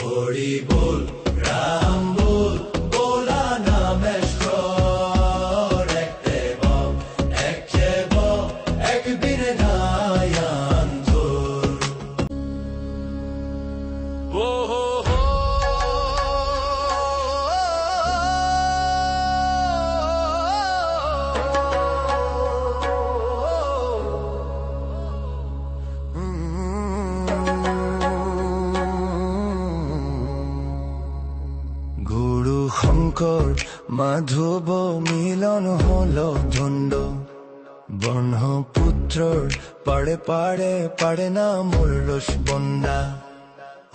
হরি বল রাম বল বোলা নামেশ্বর এক দেব এক সেব এক বিনায়ান তোর ও হো হো গুরু শঙ্কৰ মাধৱ মিলন হল ধন্দ ব্ৰহ্মপুত্ৰৰ পাৰে পাৰে পাৰে না মোৰ ৰস বন্দা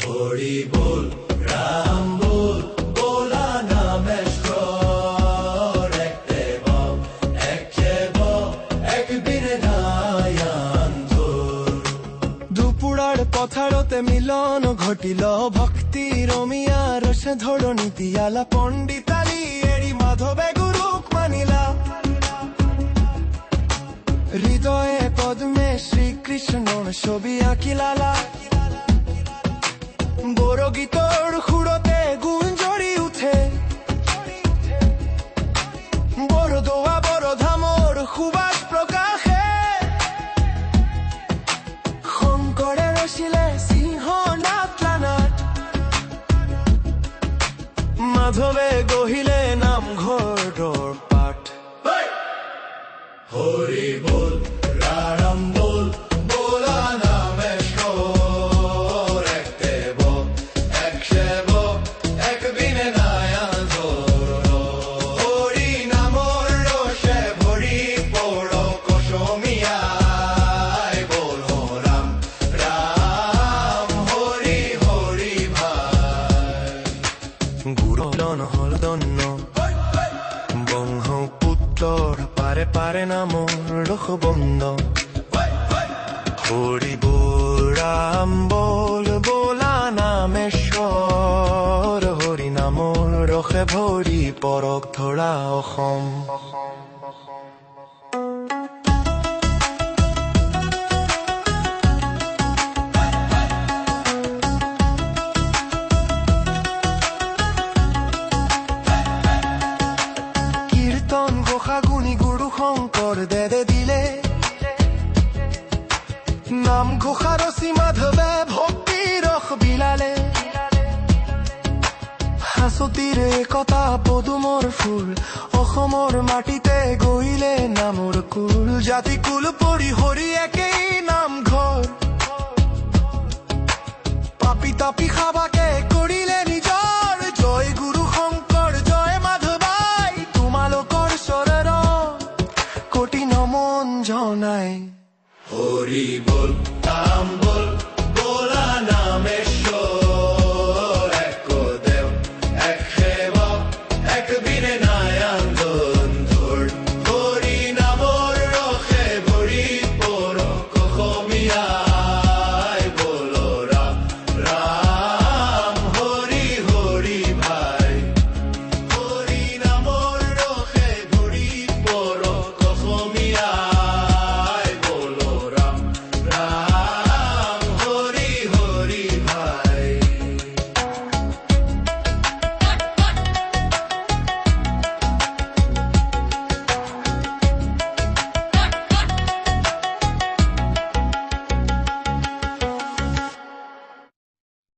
হৰি বল ৰাম বল বোলা নামেশ্বৰ এক দেব এক সেব এক বিনায়ান তোৰ দুপুৰাৰ পথাৰতে মিলন ঘটিল ভক্তি ৰমিয়া ৰস ধৰণী তিয়ালা পণ্ডিতালী এৰি মাধৱে গুৰুক মানিলা হৃদয়ে পদ্মে শ্ৰীকৃষ্ণৰ ছবি আঁকিলালা বৰগীতৰ সুৰতে গুঞ্জৰি উঠে বৰদোৱা বৰধামৰ সুবাস প্ৰকাশে শংকৰে ৰচিলে সিংহ নাট মাধৱে গঢ়িলে নামঘৰৰ পাঠ হৰি বল ৰাম বল বোলা নামেশ্বৰ এক দেব এক সেব এক বিনায়ান তোৰ হৰি নামৰ ৰসে ভৰি পৰ কসমীয়াই বল ৰাম ৰাম হৰি হৰি ভাই গুৰুজন হল দন্ন ব্ৰহ্মপুত্ৰৰ পাৰে পাৰে নামৰ ৰসবন্দ হৰি বল ৰাম বল বোলা নামেশ্বৰ হৰি নামৰ ৰসে ভৰি পৰক ধৰা অসম কীৰ্তন ঘোষা গুণী গুৰু শংকৰ দেৱে দিলে নাম ঘোষা ৰচি মাধৱে ভক্তি ৰস বিলালে হাঁচতিৰে একতা পদুমৰ ফুল অসমৰ মাটিতে গঢ়িলে নামৰ কুল জাতি কুল পৰি হৰি একেই নামঘৰ পাপি তাপি খাবাকে